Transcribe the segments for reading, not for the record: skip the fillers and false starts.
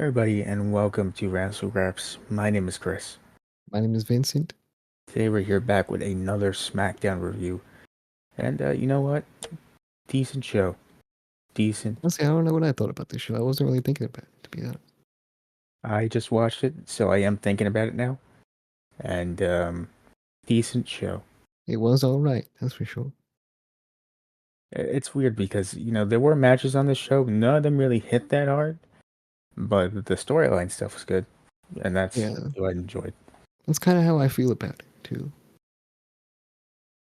Everybody, and welcome to Wrassle Graps. My name is Chris. My name is Vincent. Today we're here back with another Smackdown review. And you know what? Decent show. Decent. Honestly, I don't know what I thought about this show. I wasn't really thinking about it, to be honest. I just watched it, so I am thinking about it now. And decent show. It was all right, that's for sure. It's weird because, there were matches on this show. None of them really hit that hard. But the storyline stuff was good. And that's Yeah, what I enjoyed. that's kind of how I feel about it, too.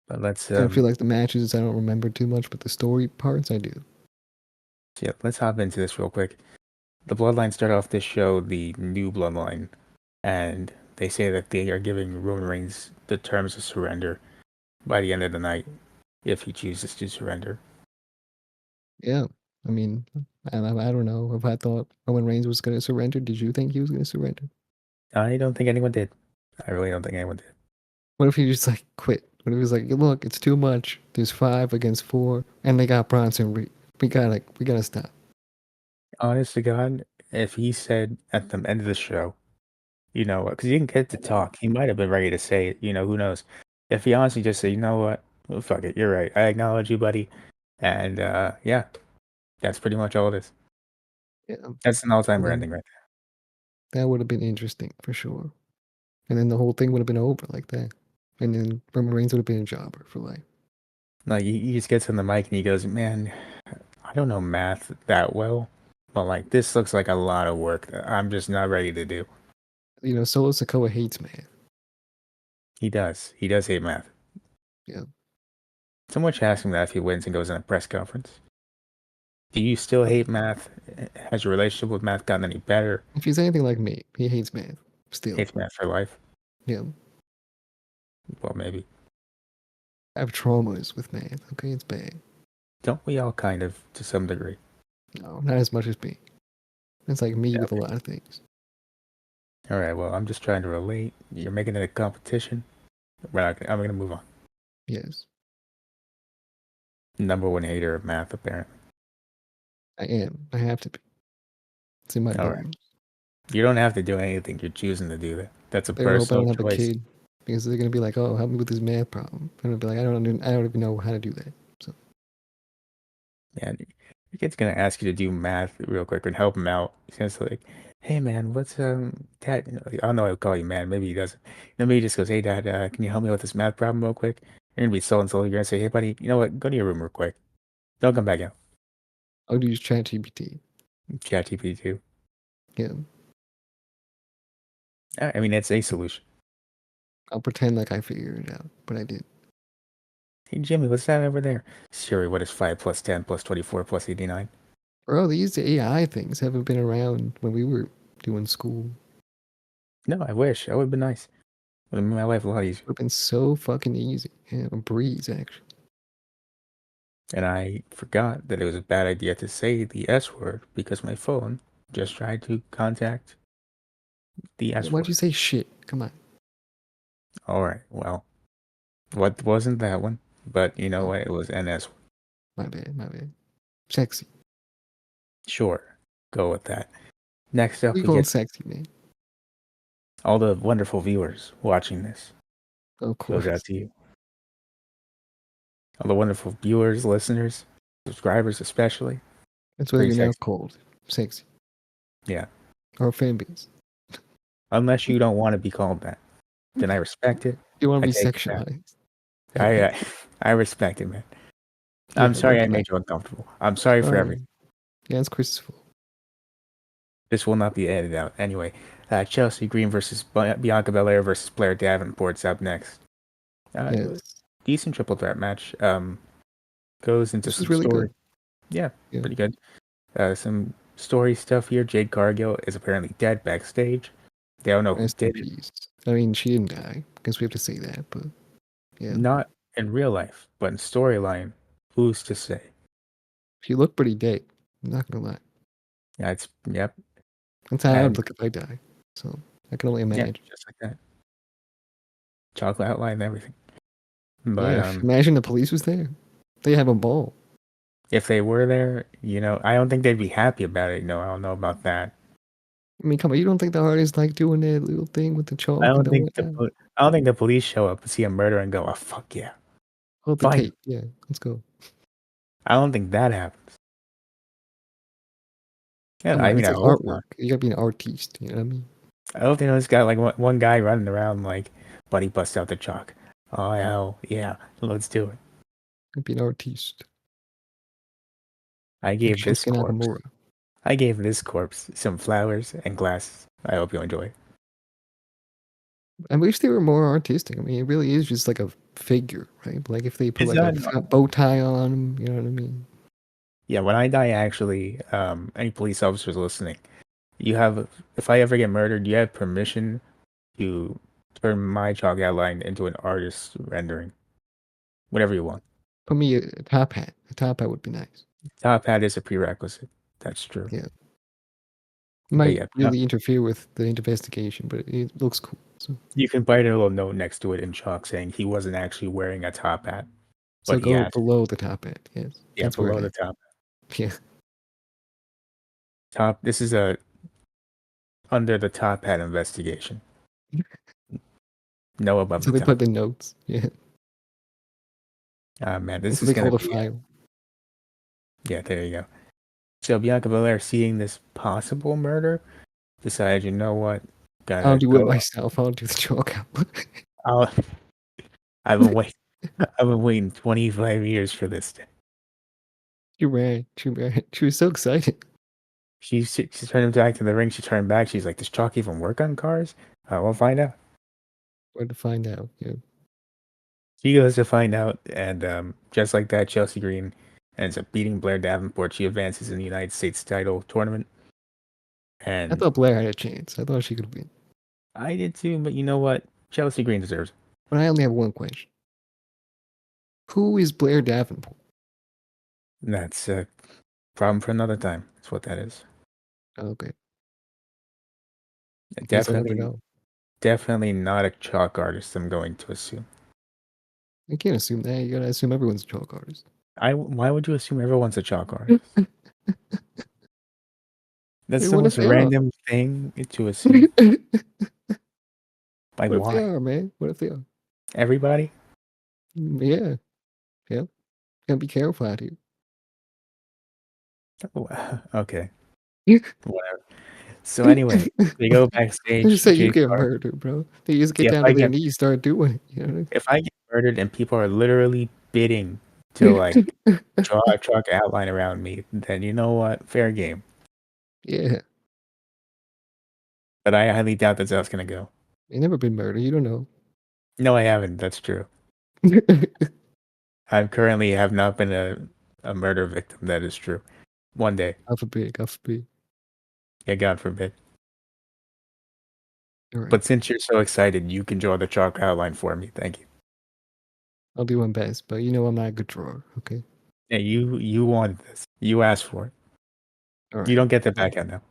But let's Kind of feel like the matches I don't remember too much, but the story parts I do. let's hop into this real quick. The Bloodline start off this show, the new Bloodline, and they say that they are giving Roman Reigns the terms of surrender by the end of the night if he chooses to surrender. Yeah, I mean, I don't know if I thought Roman Reigns was going to surrender. Did you think he was going to surrender? I don't think anyone did. I really don't think anyone did. What if he just like quit? What if he was like, look, it's too much. There's 5 against 4, and they got Bronson Reed. We gotta stop. Honest to God, if he said at the end of the show, because he didn't get to talk, he might have been ready to say it. Who knows? If he honestly just said, you know what, well, fuck it, you're right. I acknowledge you, buddy. And yeah, that's pretty much all it is. Yeah, That's an all-timer then ending right that would have been interesting for sure. And then the whole thing would have been over like that. And then Roman Reigns would have been a jobber for life. there. Like he just gets on the mic and he goes, man, I don't know math that well, but like this looks like a lot of work that I'm just not ready to do. You know, Solo Sikoa hates math. He does. He does hate math. Yeah. Someone should ask him that if he wins and goes in a press conference. Do you still hate math? Has your relationship with math gotten any better? If he's anything like me, he hates math. Still. Hates math for life? Yeah. Well, maybe. I have traumas with math. Okay, it's bad. Don't we all kind of, to some degree? No, not as much as me. It's like me Yeah, with a okay. lot of things. All right, well, I'm just trying to relate. You're making it a competition. I'm going to move on. Yes. Number one hater of math, apparently. I am. I have to be. It's in my All right. bones. You don't have to do anything. You're choosing to do that. That's a Better hope I personal don't have a choice. kid. Because they're gonna be like, oh, help me with this math problem. I'm gonna be like, I don't even know how to do that. So Yeah, your kid's gonna ask you to do math real quick and help him out. He's gonna say like, "Hey man, what's dad?" I don't know. I'll call you man. Maybe he doesn't. Maybe he just goes, "Hey dad, can you help me with this math problem real quick?" You're gonna be so insulted. You're gonna say, "Hey buddy, you know what? Go to your room real quick. Don't come back out." I'll use ChatGPT. ChatGPT 2. Yeah. I mean, it's a solution. I'll pretend like I figured it out, but I did. Hey Jimmy, what's that over there? Siri, what is 5 plus 10 plus 24 plus 89? Bro, these AI things haven't been around when we were doing school. No, I wish. That would have been nice. Would have made my life a lot easier. Would have been so fucking easy. Yeah, a breeze, actually. And I forgot that it was a bad idea to say the S word because my phone just tried to contact the S Why'd you word. say shit? Come on. All right, well, what wasn't that one? But you know Oh, what? It was NS. my bad, my bad. Sexy. Sure, go with that. Next up, We we going get sexy, man. all the wonderful viewers watching this. Of Goes out course. to you. All the wonderful viewers, listeners, subscribers, especially. That's what Pretty we're now sexy. called. Sexy. Yeah. Our fan base. Unless you don't want to be called that, then I respect it. You want to I be take it back. sexualized. I respect it, man. Yeah, I'm sorry look I at that. made you uncomfortable. I'm sorry for Sorry. everything. Yeah, it's Chris's fault. This will not be edited out. Anyway, Chelsea Green versus Bianca Belair versus Blair Davenport's up next. Uh, Yes. Decent triple threat match. Goes into This was some really story. good. Yeah, Yeah. pretty good. Some story stuff here. Jade Cargill is apparently dead backstage. They don't know who Rest in did it. peace. I mean, she didn't die. I guess we have to say that, but yeah. Not in real life, but in storyline, who's to say? She looked pretty dead. I'm not gonna lie. Yeah, it's yep, That's how I would and look if I die. So I can only yeah, imagine. just like that. Chocolate outline and everything. But Yeah, imagine the police was there. They have a ball. if they were there, I don't think they'd be happy about it. I don't know about that. I mean, come on, you don't think the artist like doing that little thing with the chalk and the whatnot? I don't think the police show up and see a murder and go, "Oh fuck yeah, Oh, the find him." tape. Yeah, let's go. I don't think that happens. Yeah, Come I on, mean, it's I like hope artwork. not. You gotta be an artiste. You know what I mean? I hope they know this guy like one guy running around like, "Buddy, bust out the chalk." Oh hell yeah, let's do it. You be an artiste. I Like gave this Shinsuke corpse. Nakamura. I gave this corpse some flowers and glasses. I hope you enjoy it. I wish they were more artistic. I mean, it really is just like a figure, right? Like if they put It's like a not. bow tie on him, you know what I mean? Yeah, when I die, actually, any police officers listening, you have. If I ever get murdered, you have permission to turn my chalk outline into an artist's rendering, whatever you want. Put me a top hat. A top hat would be nice. Top hat is a prerequisite. That's true. Yeah. But Might yeah, really interfere with the investigation, but it looks cool. So, you can write a little note next to it in chalk saying he wasn't actually wearing a top hat, so but he go asked. below the top hat. Yes, Yeah, that's where below I the am. top. Yeah. Top. This is a under the top hat investigation. No above So the they top. put the notes. Yeah. Ah man, That's this what is they gonna call the be. file. Yeah, there you go. So Bianca Belair, seeing this possible murder, decided, you know what, I'll gotta do it go. myself. I'll do the chalk out. I'll, I've been waiting. I've been waiting 25 years for this day. She ran. She ran. She was so excited. She turned back to the ring. She turned back. She's like, "Does chalk even work on cars?" We'll find out. Wanted to find out. Yeah. She goes to find out, and just like that, Chelsea Green ends up beating Blair Davenport. She advances in the United States title tournament, I and thought Blair had a chance. I thought she could win. I did too. But you know what? Chelsea Green deserves it. But I only have one question. Who is Blair Davenport? That's a problem for another time. That's what that is. Okay. I guess I'll never Definitely, know. definitely not a chalk artist. I'm going to assume. I can't assume that. You gotta assume everyone's a chalk artist. Why would you assume everyone's a chalk artist? That's Hey, the what if most they are? random thing to assume. Like, What if they why? are, man? What if they are? Everybody? Yeah. Yeah. Gotta be careful out here. Okay, whatever. So anyway, they go They just backstage. say you Jade get Cargill. murdered, bro. They just get See, down to their knees, start doing it. You know? if I get murdered and people are literally bidding to like draw a chalk outline around me, then you know what? Fair game. Yeah. But I highly doubt that's how it's gonna go. They never been murdered. You don't know. No, I haven't. That's true. I currently have not been a murder victim. That is true. One day. God forbid. God forbid. Yeah, God forbid. All right. But since you're so excited, you can draw the chalk outline for me. Thank you. I'll do my best, but you know I'm not a good drawer. Okay. Yeah, you wanted this. You asked for it. All You right. don't get that back out now.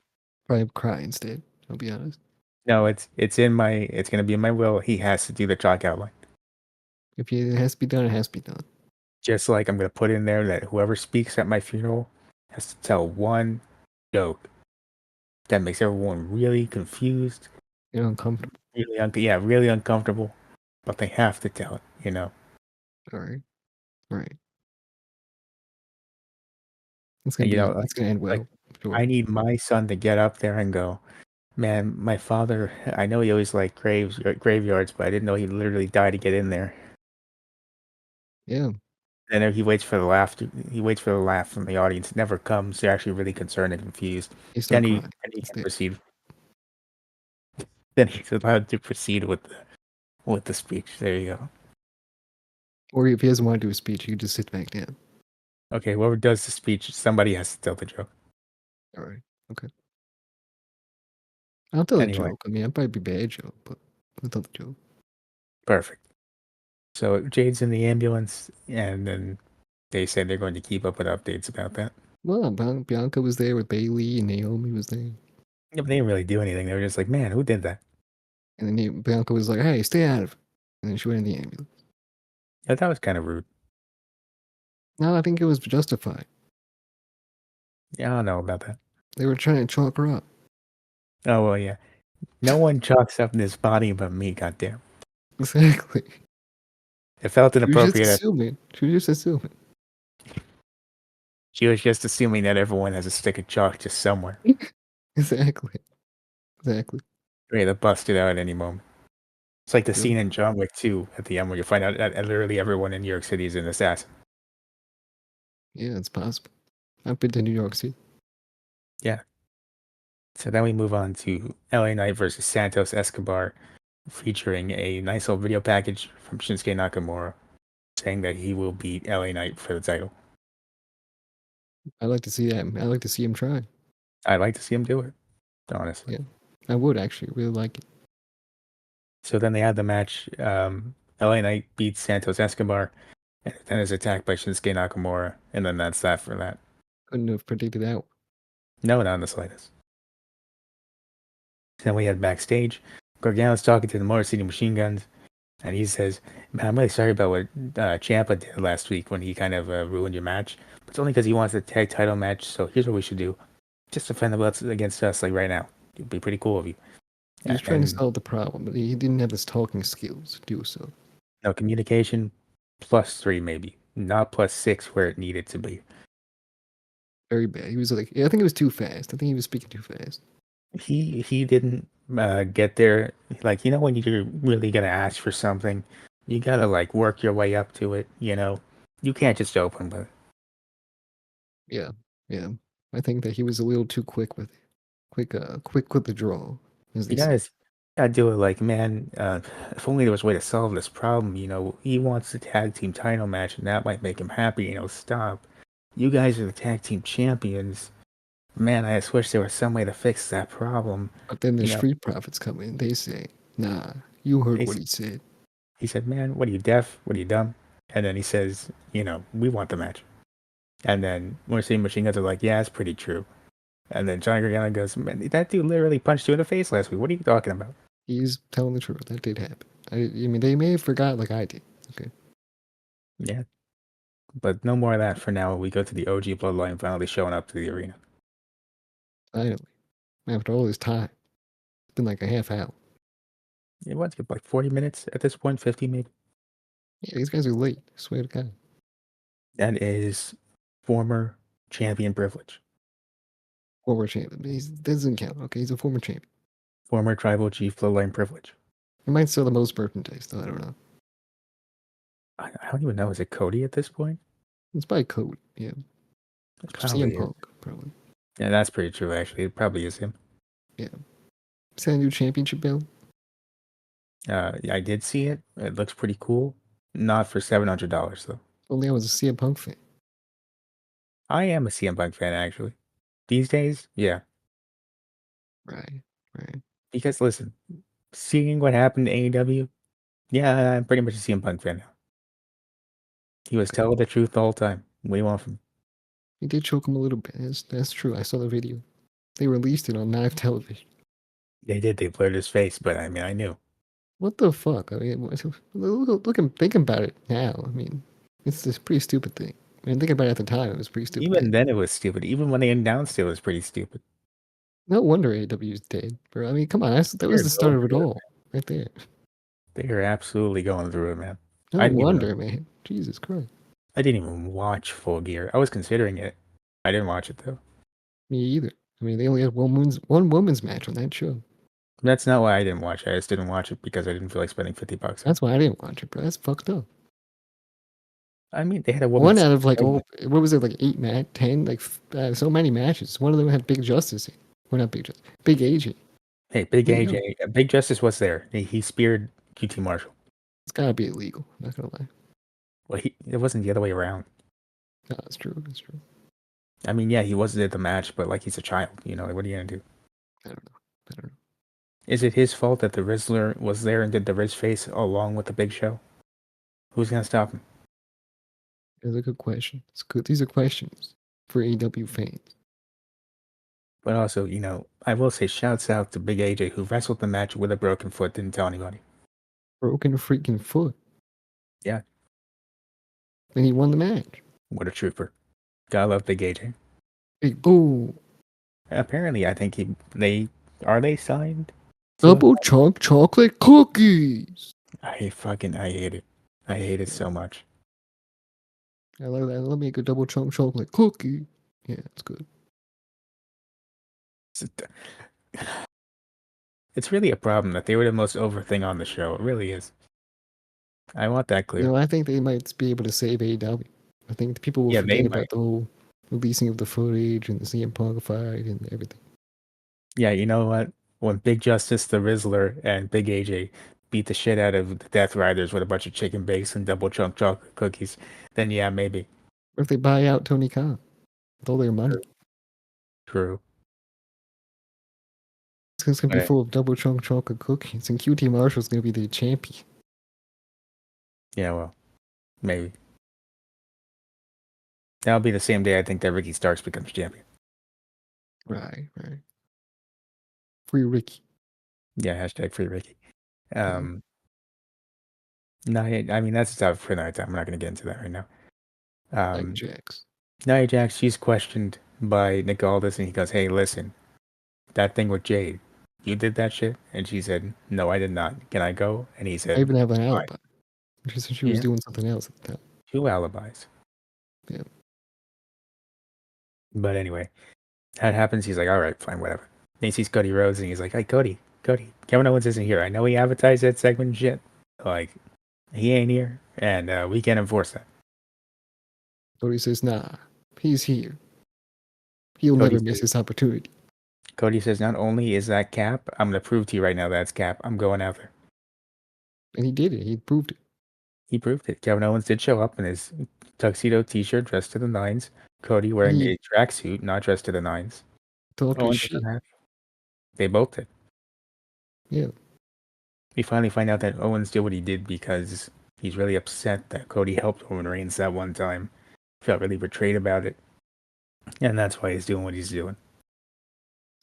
Probably cry instead. I'll be honest. No, it's gonna be in my will. He has to do the chalk outline. If it has to be done, it has to be done. Just like I'm gonna put in there that whoever speaks at my funeral has to tell one joke that makes everyone really confused, You're uncomfortable. really uncomfortable, but they have to tell it, you know. All right. All right. It's gonna And, be. like, It's gonna end like well. I Sure. need my son to get up there and go, man, my father. I know he always liked graveyards, but I didn't know he literally died to get in there. Yeah. And then he waits for the laugh. He waits for the laugh from the audience. It never comes. They're actually really concerned and confused. You start crying. Then he That's can it. proceed. Then he's allowed to proceed with the speech. There you go. Or if he doesn't want to do a speech, you can just sit back down. Okay, whoever does the speech, somebody has to tell the joke. All right. Okay. I'll tell the Anyway, joke. I mean, I'll probably be bad joke, but I'll tell the joke. perfect. So Jade's in the ambulance, and then they said they're going to keep up with updates about that. Well, Bianca was there with Bailey and Naomi was there. Yeah, but they didn't really do anything. They were just like, man, who did that? And then Bianca was like, hey, stay out of it. And then she went in the ambulance. Yeah, that was kind of rude. No, I think it was justified. Yeah, I don't know about that. They were trying to chalk her up. Oh well, yeah. No one chalks up this body but me. Goddamn. Exactly. It felt She was just inappropriate. assuming. She was just assuming. She was just assuming that everyone has a stick of chalk just somewhere, Exactly. Exactly. ready to bust it out at any moment. It's like the Yep. scene in John Wick 2 at the end where you find out that literally everyone in New York City is an assassin. Yeah, it's possible. I've been to New York City. Yeah. So then we move on to LA Knight versus Santos Escobar, featuring a nice little video package from Shinsuke Nakamura saying that he will beat LA Knight for the title. I like to see that. I like to see him try. I'd like to see him do it, honestly. Yeah, I would actually really like it. So then they had the match. LA Knight beats Santos Escobar, and then is attacked by Shinsuke Nakamura, and then that's that for that. Couldn't have predicted that. No, not in the slightest. Then we had backstage. Gargano's talking to the Motor City Machine Guns, and he says, "Man, I'm really sorry about what Ciampa did last week when he kind of ruined your match. But it's only because he wants a tag title match. So here's what we should do: just defend the belts against us, like right now. It'd be pretty cool of you." He was trying to And solve the problem, but he didn't have his talking skills to do so. no communication, +3 maybe, not +6 where it needed to be. Very bad. He was like, I think it was too fast. I think he was speaking too fast. He didn't get there. Like when you're really gonna ask for something, you gotta like work your way up to it. You can't just open with it. Yeah, yeah. I think that he was a little too quick with it. Quick with the draw, as You they say. gotta do it like, man, if only there was a way to solve this problem. He wants the tag team title match, and that might make him happy. Stop. You guys are the tag team champions. Man, I just wish there was some way to fix that problem. But then the You know, street profits come in. They say, "Nah, you heard he, what he said." he said, man, what are you, deaf? What are you, dumb? And then he says, we want the match. And then Mercy Machine Guns are like, yeah, it's pretty true. And then Johnny Gargano goes, man, that dude literally punched you in the face last week. What are you talking about? He's telling the truth. That did happen. I mean, they may have forgot like I did. Okay, Yeah. But no more of that for now. We go to the OG Bloodline finally showing up to the arena. finally, after all this time, it's been like a half hour. It was like 40 minutes at this point, 50 maybe. Yeah, these guys are late. I swear to God. That is former champion privilege. Former champion. He doesn't count. Okay, he's a former champion. Former tribal chief Bloodline privilege. He might sell the most merchandise, though. I don't know. I don't even know. Is it Cody at this point? It's by code. Yeah, It CM probably is. Punk probably. Yeah, that's pretty true, actually. It probably is him. Yeah, is that a new championship belt? I did see it. It looks pretty cool. Not for $700, though. Only I was a CM Punk fan. I am a CM Punk fan, actually. These days, yeah. Right, right. Because listen, seeing what happened to AEW, yeah, I'm pretty much a CM Punk fan now. He was Okay. telling the truth the whole time. What do you want from him? He did choke him a little bit. That's true. I saw the video. They released it on live television. They did. They blurred his face, but I mean, I knew. What the fuck? I mean, thinking about it now. I mean, it's this pretty stupid thing. I mean, thinking about it at the time, it was a pretty stupid Even thing. then, it was stupid. Even when they announced it was pretty stupid. No wonder AEW is dead, bro. I mean, come on, that was They're the going start of it through it. all, right there. They are absolutely going through it, man. No I didn't even wonder, man. Jesus Christ. I didn't even watch Full Gear. I was considering it. I didn't watch it though. Me either. I mean, they only had one woman's match on that show. That's not why I didn't watch it. I just didn't watch it because I didn't feel like spending $50 on it. That's why I didn't watch it, bro. That's fucked up. I mean, they had a One woman's out of like title all, what was it, like 10, like so many matches. One of them had Big Justice in. Well, not Big Justice, Big AJ. Hey, Big You know, AJ, Big Justice was there. He speared QT Marshall. it's gotta be illegal. I'm not gonna lie. Well, it wasn't the other way around. No, it's true. It's true. I mean, yeah, he wasn't at the match, but like he's a child. Like, what are you gonna do? I don't know. I don't know. Is it his fault that the Rizzler was there and did the Riz face along with the Big Show? Who's gonna stop him? It's a good question. It's good. These are questions for AW fans. But also, I will say shouts out to Big AJ who wrestled the match with a broken foot, didn't tell anybody. Broken freaking foot, Yeah, and he won the match. what a trooper. Gotta love Big AJ. Big boo. Apparently, I think they Are they signed to us? Double chunk chocolate cookies. I hate it. I hate it so much. I like that. Let me make a double chunk chocolate cookie. Yeah, it's good. It's really a problem that they were the most over thing on the show. It really is. I want that You clear. know, I think they might be able to save AEW. I think people will Yeah, they forget might. about the whole releasing of the footage and the CM Punk fight and everything. Yeah, you know what? When Big Justice, the Rizzler, and Big AJ beat the shit out of the Death Riders with a bunch of chicken bakes and double chunk chocolate cookies, then yeah, maybe. Or if they buy out Tony Khan with all their money, True. True. it's gonna be But full of double chunk chocolate cookies, and QT Marshall's gonna be the champion. yeah, well, maybe. That'll be the same day I think that Ricky Starks becomes champion. Right, right. Free Ricky. Yeah, hashtag free Ricky. Yeah, Um, no, I mean that's stuff for another time. I'm not gonna get into that right now. like Um, Jax. Nia Jax, she's questioned by Nick Aldis, and he goes, "Hey, listen, that thing with Jade, you did that shit?" And she said, "No, I did not. Can I go?" And he I said, even have an "Fine." alibi. She said she was Yeah, doing something else at the time. two alibis. Yeah. But anyway, that happens. He's like, "All right, fine, whatever." Then he sees Cody Rhodes, and he's like, "Hey, Cody, Kevin Owens isn't here. I know he advertised that segment and shit. Like, he ain't here, and we can't enforce that." Cody says, nah, he's here. He'll Cody never miss says, his opportunity. Cody says, "Not only is that cap, I'm gonna prove to you right now that's cap. I'm going out there." And he did it. He proved it. He proved it. Kevin Owens did show up in his tuxedo T-shirt, dressed to the nines. Cody And wearing he a tracksuit, not dressed to the nines. talked his Owens was shit. unhappy. They both did. Yeah. We finally find out that Owens did what he did because he's really upset that Cody helped Roman Reigns that one time. Felt really betrayed about it, and that's why he's doing what he's doing.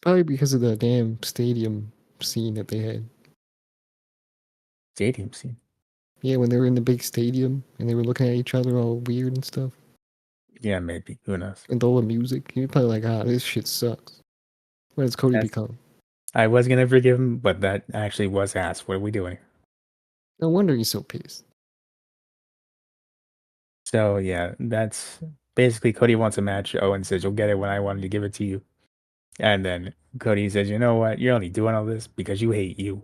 Probably because of the damn stadium scene that they had. Stadium scene. Yeah, when they were in the big stadium and they were looking at each other all weird and stuff. Yeah, maybe. Who knows? And all the music. You're probably like, ah, this shit sucks. What does Cody That's, become? I was gonna forgive him, but that actually was asked. What are we doing? No wonder he's so pissed. So yeah, that's basically Cody wants a match. Owen says, "You'll get it when I wanted to give it to you." And then Cody says, "You know what? You're only doing all this because you hate you."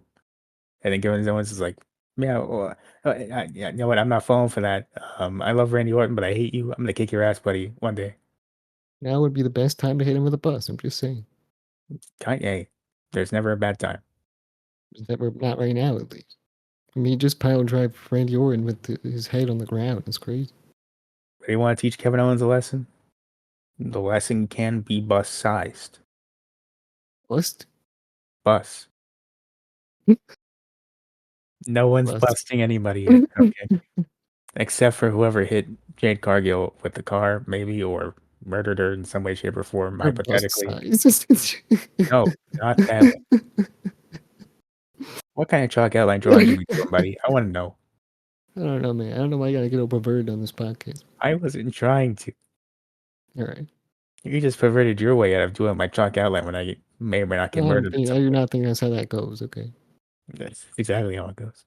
And then Kevin Owens is like, "Yeah, well, yeah, you know what? I'm not falling for that. I love Randy Orton, but I hate you. I'm gonna kick your ass, buddy, one day." Now would be the best time to hit him with a bus. I'm just saying. Hey, there's never a bad time. Not right now, at least. I mean, he just pile drive Randy Orton with his head on the ground. It's crazy. But you want to teach Kevin Owens a lesson? The lesson can be bus sized. Bust? Bus. No one's Bust. busting anybody yet. Okay. Except for whoever hit Jade Cargill with the car, maybe, or murdered her in some way, shape, or form, Or bust hypothetically. size. No, not that one. What kind of chalk outline drawings are we doing, buddy? I want to know. I don't know, man. I don't know why you gotta get all perverted on this podcast. I wasn't trying to. All right. You just perverted your way out of doing my chalk outline when I may or may not get murdered in some You're way. not thinking that's how that goes, okay? That's exactly how it goes.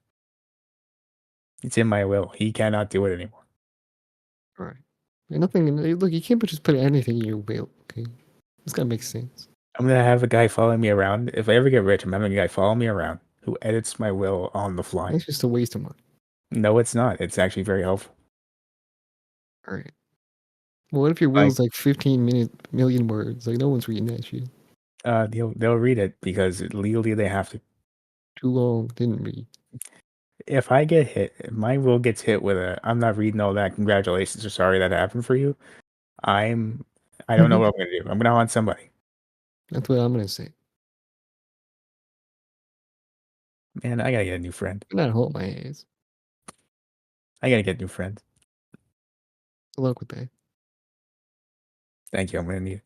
It's in my will. He cannot do it anymore. All right. And nothing. Look, you can't just put anything in your will, okay? It's gotta make sense. I'm gonna have a guy following me around. If I ever get rich, I'm having a guy follow me around who edits my will on the fly. That's just a waste of money. No, it's not. It's actually very helpful. All right. Well, what if your Like, will's like 15 million words? Like, no one's reading that shit. they'll read it because legally they have to. Too long, didn't read. If I get hit, if my will gets hit with a, I'm not reading all that. Congratulations or sorry that happened for you. I'm, I don't know what I'm gonna do. I'm gonna haunt somebody. That's what I'm gonna say. Man, I gotta get a new friend. Not hold my ass. I gotta get new friends. Good luck with that. Thank you. I'm gonna need it.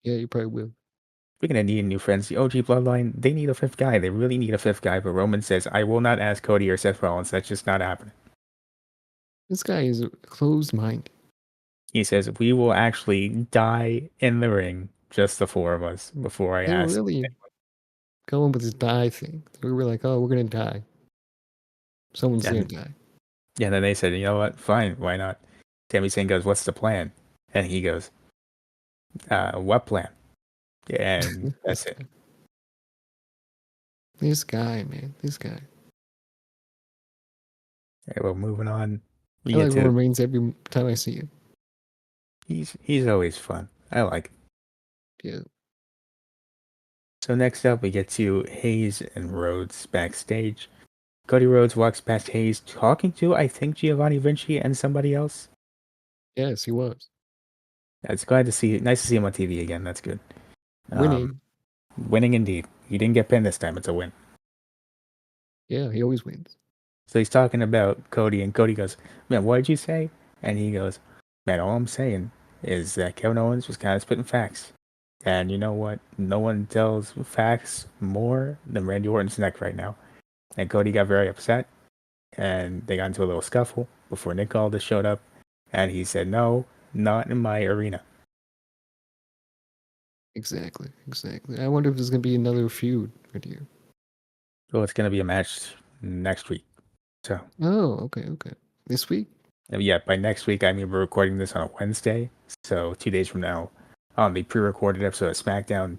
Yeah, you probably will. We're gonna need new friends. The OG Bloodline, they need a fifth guy. They really need a fifth guy. But Roman says, I will not ask Cody or Seth Rollins. That's just not happening. This guy is closed minded. He says, we will actually die in the ring just the four of us before I They were asked. really going with this die thing. We were like, oh, we're gonna die. Someone's gonna And die. yeah, then they said, you know what? Fine, why not? Sami Zayn goes, "What's the plan?" And he goes, "What plan?" And This that's it. guy. This guy, man. This guy. Okay, well, moving on, we I get like to Roman Reigns every time I see him. he's always fun. I like him. Yeah. So next up, we get to Hayes and Rhodes backstage. Cody Rhodes walks past Hayes, talking to I think Giovanni Vinci and somebody else. Yes, he was. It's glad to see. Nice to see him on TV again. That's good. Um, Winning. winning indeed. He didn't get pinned this time. It's a win. Yeah, he always wins. So he's talking about Cody, and Cody goes, "Man, what did you say?" And he goes, "Man, all I'm saying is that Kevin Owens was kind of spitting facts. And you know what? No one tells facts more than Randy Orton's neck right now." And Cody got very upset, and they got into a little scuffle before Nick Aldis showed up, and he said, "No, not in my arena." Exactly. Exactly. I wonder if there's gonna be another feud right here. So it's gonna be a match next week. So Oh, okay, okay. This week? yeah, by next week I mean we're recording this on a Wednesday, so 2 days from now, on the pre-recorded episode of SmackDown,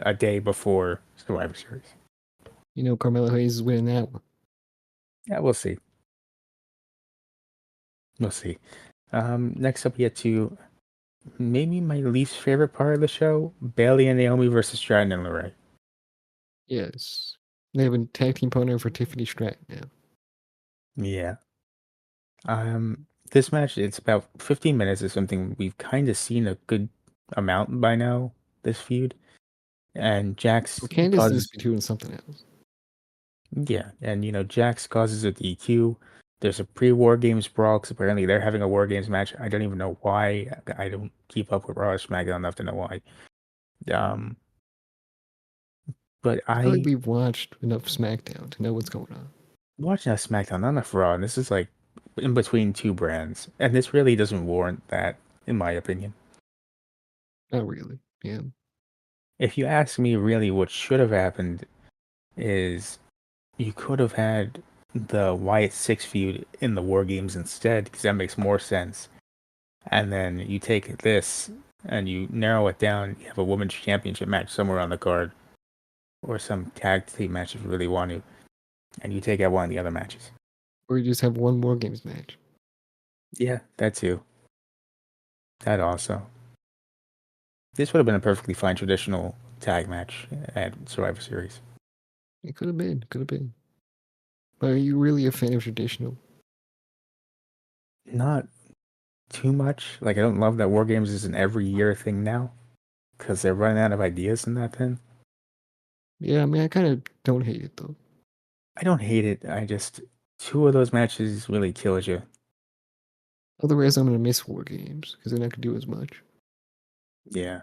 a day before Survivor Series. You know, Carmelo Hayes is winning that one. Yeah, we'll see. We'll see. Next up, we get to maybe my least favorite part of the show: Bailey and Naomi versus Stratton and Lorray. Yes. They have a tag team partner for Tiffany Stratton now. Yeah. This match, it's about 15 minutes is something we've kind of seen a good amount by now, this feud. And Well, Jax Candace needs causes, to be doing something else. yeah, and Jax causes a DQ. There's a pre-War Games brawl because apparently they're having a War Games match. I don't even know why. I don't keep up with Raw or SmackDown enough to know why. Um, but I feel like I we've watched enough SmackDown to know what's going on. watching a SmackDown, not enough Raw, and this is like in between two brands, and this really doesn't warrant that, in my opinion. Not really. Yeah. If you ask me, really, what should have happened is you could have had the Wyatt Six feud in the War Games instead, because that makes more sense. And then you take this and you narrow it down. You have a women's championship match somewhere on the card, or some tag team match if you really want to, and you take out one of the other matches. Or you just have one more games match. Yeah, that too. That also. This would have been a perfectly fine traditional tag match at Survivor Series. It could have been. Could have been. But are you really a fan of traditional? Not too much. Like I don't love that War Games is an every year thing now because they're running out of ideas in that thing. Yeah, I mean, I kind of don't hate it though. I don't hate it. I just two of those matches really kills you. Otherwise, I'm gonna miss War Games because they're not gonna do as much. Yeah,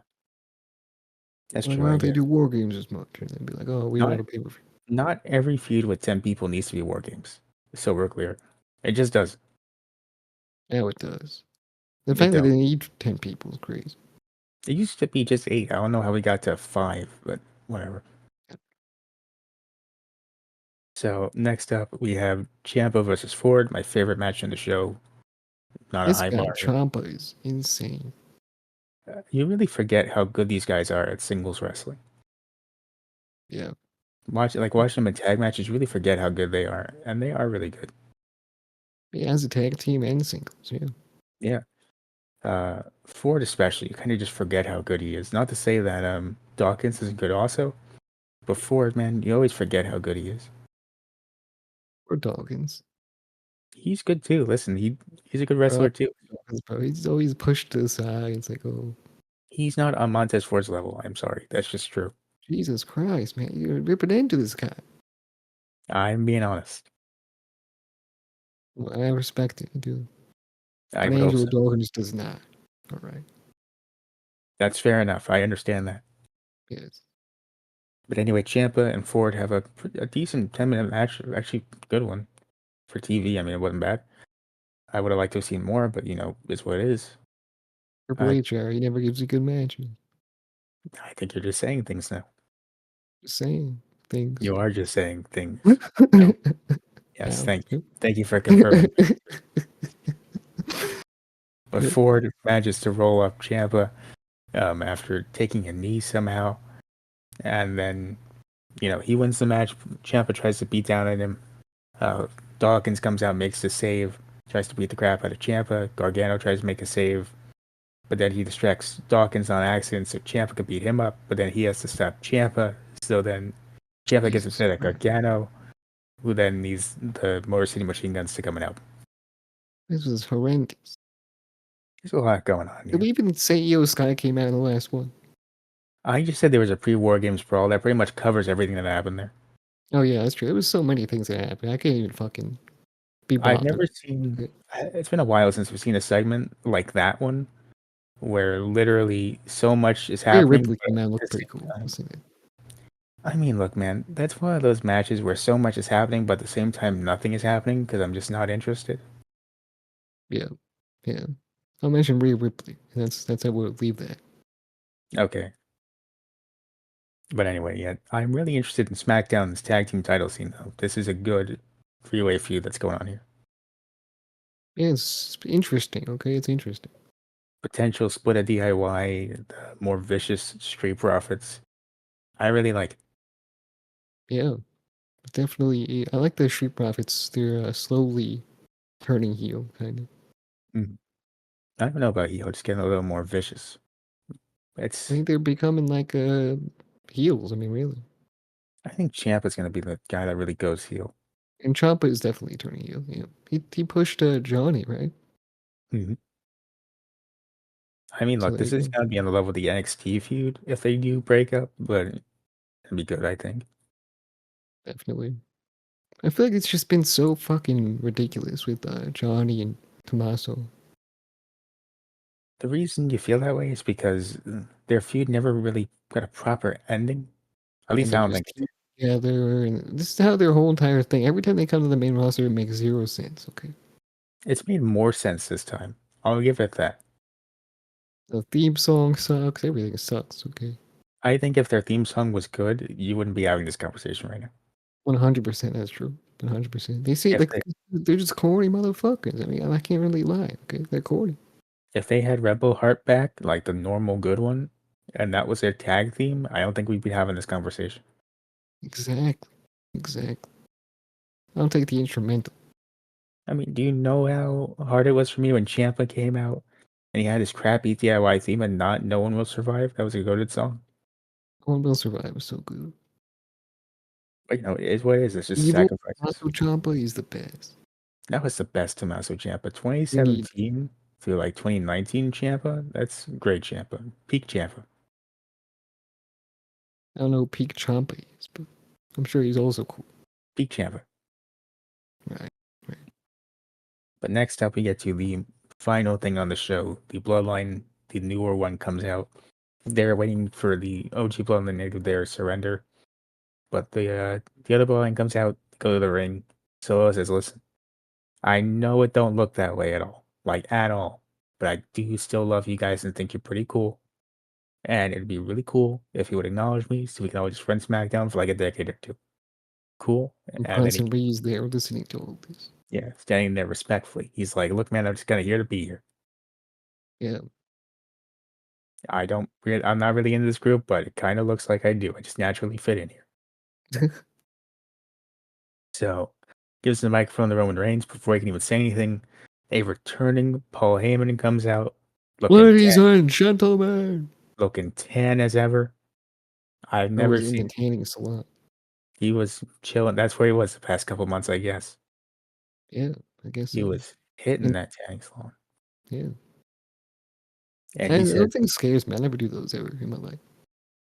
that's Like, true. why I don't they guess do War Games as much? And then be like, oh, we don't not have a pay per view. not every feud with 10 people needs to be War Games. So we're clear. It just does. Now it does. The It fact that don't. they need 10 people is crazy. It used to be just 8. I don't know how we got to 5, but whatever. So next up, we have Ciampa versus Ford, my favorite match in the show. Not a This high guy, bar. Champa, is insane. You really forget how good these guys are at singles wrestling. Yeah. Watching them in tag matches, you really forget how good they are, and they are really good. He has a tag team and singles. Yeah. Yeah. Ford especially, you kind of just forget how good he is. Not to say that Dawkins isn't good also, but Ford, man, you always forget how good he is. Or Dawkins. He's good too. Listen, he's a good Bro, wrestler too. Dawkins, bro. He's always pushed to the side. It's like, oh, He's not on Montez Ford's level. I'm sorry, that's just true. Jesus Christ, man. You're ripping into this guy. I'm being honest. Well, I respect it, dude. I But would hope Angelo so. Dawkins does not. All right. That's fair enough. I understand that. Yes. But anyway, Champa and Ford have a decent 10-minute match, actually good one for TV. I mean, it wasn't bad. I would have liked to have seen more, but it's what it is. Triple Uh, H, he never gives you good matches. I think you're just saying things now. Just saying things. You are just saying things. No. Yes, Ow. thank you. Thank you for confirming. But Yep. Ford manages to roll up Ciampa after taking a knee somehow, and then he wins the match. Ciampa tries to beat down on him. Dawkins comes out, makes the save, tries to beat the crap out of Ciampa. Gargano tries to make a save, but then he distracts Dawkins on accident, so Ciampa can beat him up. But then he has to stop Ciampa. So then Ciampa gets Jesus upset at Christ. Gargano, who then needs the Motor City Machine Guns to come and help. This was horrendous. There's a lot going on Did we here. even say Io Sky came out in the last one? I just said there was a pre-War Games brawl that pretty much covers everything that happened there. Oh yeah, that's true. There was so many things that happened. I can't even fucking be I've bothered. never seen. Okay. It's been a while since we've seen a segment like that one, where literally so much is Rhea happening, Ripley but came out and at looked the pretty same cool. I'll time. say that. I mean, look, man, that's one of those matches where so much is happening, but at the same time, nothing is happening because I'm just not interested. Yeah, yeah. I'll mention Rhea Ripley. That's how we'll leave that. Okay. But anyway, yeah, I'm really interested in SmackDown's tag team title scene, though. This is a good three-way feud that's going on here. Yeah, it's interesting. Okay, it's interesting. Potential split of DIY, the more vicious Street Profits. I really like it. Yeah, definitely. I like the Street Profits. They're slowly turning heel, kind of. Mhm. I don't know about you, just getting a little more vicious. I It's think they're becoming like heels. I mean, really. I think Champ is going to be the guy that really goes heel. And Ciampa is definitely turning heel. Yeah, he pushed Johnny, right? Mhm. I mean, So look, there this you is go. going to be on the level of the NXT feud if they do break up, but it'd be good, I think. Definitely. I feel like it's just been so fucking ridiculous with Johnny and Tommaso. The reason you feel that way is because their feud never really got a proper ending. At And least they I don't just think it team did. together, and this is how their whole entire thing. Every time they come to the main roster, it makes zero sense. Okay, It's made more sense this time. I'll give it that. the theme song sucks. Everything sucks. Okay, I think if their theme song was good, you wouldn't be having this conversation right now. 100% that's true. 100%. They say If like they they're just corny motherfuckers. I mean, I can't really lie. Okay, they're corny. if they had Rebel Heart back, like the normal good one, and that was their tag theme, I don't think we'd be having this conversation. Exactly. Exactly. I'll take the instrumental. I mean, do you know how hard it was for me when Champa came out and he had his crappy DIY theme and not No One Will Survive? That was a goated song. Corn Will Survive is so good. But it is what it is. It's just Evil sacrifices. Taco Champa is the best. That was the best Tommaso Ciampa. We need. 2017 to like 2019 Ciampa, that's great Ciampa. Peak Ciampa. I don't know who Peak Champa is, but I'm sure he's also cool. Peak Ciampa. Right. Right. But next up, we get to the final thing on the show. The Bloodline, the newer one comes out. They're waiting for the OG Bloodline to do their surrender. But the other Bloodline comes out, go to the ring. Solo says, listen, I know it don't look that way at all. Like, at all. But I do still love you guys and think you're pretty cool. And it'd be really cool if you would acknowledge me so we can all just run SmackDown for like a decade or two. Cool. And And then he, Bronson Reed's there listening to all this. yeah, standing there respectfully. He's like, look, man, I'm just kind of here to be here. Yeah. I'm not really into this group, but it kind of looks like I do. I just naturally fit in here. So gives the microphone to Roman Reigns before he can even say anything. A returning Paul Heyman comes out Ladies and gentlemen. looking tan as ever. I've I never was in the seen tanning salon. he was chilling. That's where he was the past couple months, I guess. Yeah, I guess He so. was hitting And that tanning salon. yeah. And he And said, nothing scares me. I never do those ever in my life.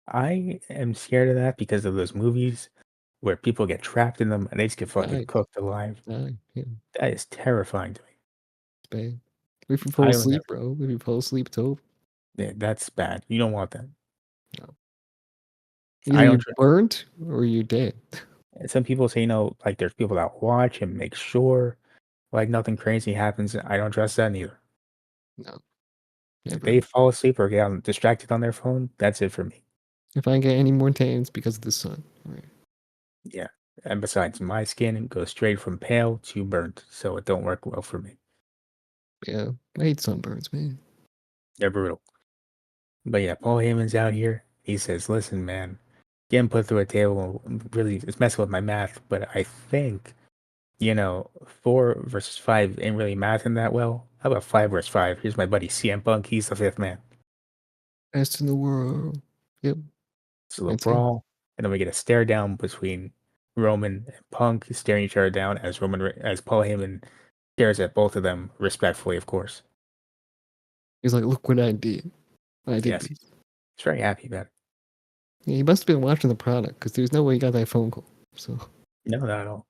I am scared of that because of those movies where people get trapped in them and they just get fucking Die. cooked alive. Die. Yeah. That is terrifying to me. It's bad. If you fall I would asleep, never. bro. If you fall asleep, it's over. Yeah, that's bad. You don't want that. No. Either I don't you're trust. burnt or you're dead. Some people say, like there's people that watch and make sure like nothing crazy happens. I don't trust that neither. No, If never. they fall asleep or get distracted on their phone, that's it for me. If I get any more tan, it's because of the sun. Right. Yeah. And besides, my skin goes straight from pale to burnt, so it don't work well for me. Yeah, I hate sunburns, man. They're brutal. But yeah, Paul Heyman's out here. He says, "Listen, man, getting put through a table really is messing with my math, but I think, 4 versus 5 ain't really mathing that well. How about 5 versus 5? Here's my buddy CM Punk. He's the fifth man. Best in the world. Yep, It's a little that's it. brawl, and then we get a stare down between Roman and Punk, staring each other down as Paul Heyman stares at both of them respectfully, of course. He's like, look what I did. I did Yes, this. he's very happy about it. Yeah, he must have been watching the product because there's no way he got that phone call. So No, not at all.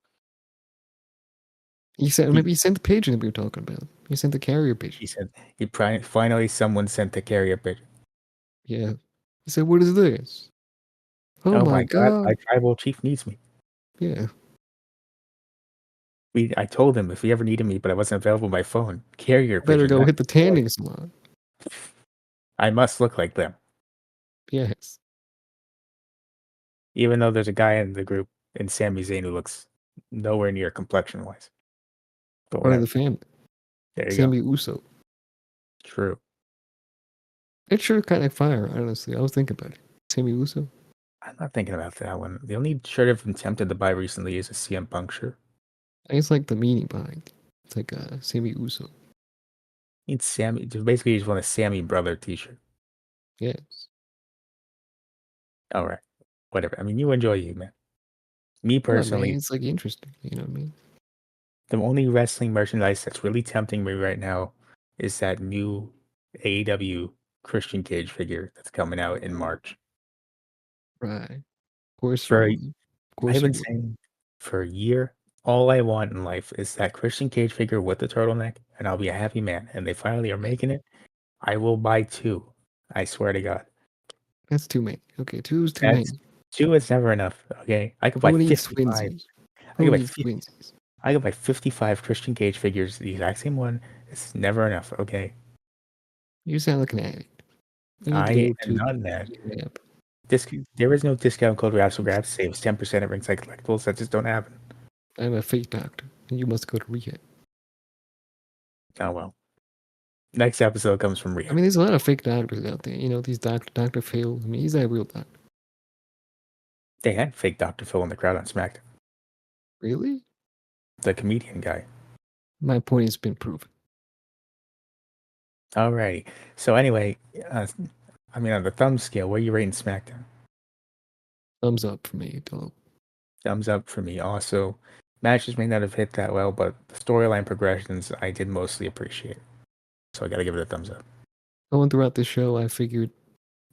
he said He maybe he sent the page that we were talking about. He sent the carrier page. he said finally someone sent the carrier pigeon. Yeah. He said, what is this? Oh Oh my my God, my god. tribal chief needs me. Yeah. I told him if he ever needed me, but I wasn't available by phone. Carrier I better pigeon. go Not hit the tanning salon. I must look like them, Yes. even though there's a guy in the group in Sami Zayn who looks nowhere near complexion wise. But Part of the whatever. family. There you go. Sammy Uso. True. It's sure kind of fire, honestly. I was thinking about it. Sammy Uso. I'm not thinking about that one. The only shirt I've been tempted to buy recently is a CM Punk shirt. I guess like the meaning behind it. It's like Sammy Uso. It's Sammy. Just basically, you just want a Sammy brother T-shirt. Yes. All right, whatever. I mean, you enjoy you, man. Me What, man? personally, It's like interesting. You know what I mean? the only wrestling merchandise that's really tempting me right now is that new AEW Christian Cage figure that's coming out in March. Right. Of course you For would. Of I've course you been would. saying for a year, all I want in life is that Christian Cage figure with the turtleneck, and I'll be a happy man. And they finally are making it. I will buy two. I swear to God. That's too many. Okay, two is too That's many. two is never enough. Okay, I could buy Who needs 55. twinsies? I Who could buy needs 50. twinsies? I could buy 55 Christian Cage figures, the exact same one. It's never enough. Okay, You sound like an addict. You need to I go am to not mad. rehab. There is no discount code Wrassle Graps saves 10% at ringside collectibles. That just don't happen. I'm a fake doctor, and you must go to rehab. Oh well. Next episode comes from I rehab. mean, there's a lot of fake doctors out there. You know, these Dr. Phil. I mean, he's not a real doctor. They had fake Dr. Phil in the crowd on SmackDown. Really? The comedian guy. My point has been proven. Alrighty. So anyway, I mean on the thumb scale, where are you rating SmackDown? Thumbs up for me, dog. Thumbs up for me. Also, matches may not have hit that well, but the storyline progressions I did mostly appreciate. So I gotta give it a thumbs up. Going throughout the show, I figured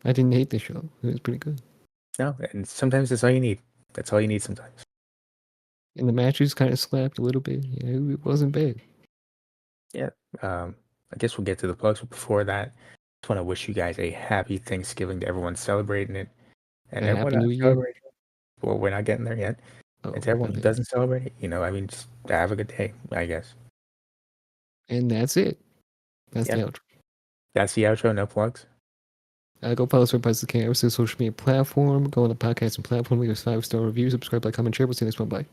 I didn't hate the show. It was pretty good. No, and sometimes that's all you need. That's all you need sometimes. And the matches kind of slapped a little bit. Yeah, it wasn't bad. Yeah. I guess we'll get to the plugs, but before that, just want to wish you guys a happy Thanksgiving to everyone celebrating it, and A everyone Happy not New Year. celebrating it. Well, we're not getting there yet. And Oh, to my everyone who bad. doesn't celebrate it, I mean, just have a good day, I guess. And that's it. That's the Yep. outro. That's the outro. No plugs. Go follow us on every social media platform. Go on the podcasting platform. Leave us 5-star reviews. Subscribe, like, comment, share. We'll see you next one. Bye.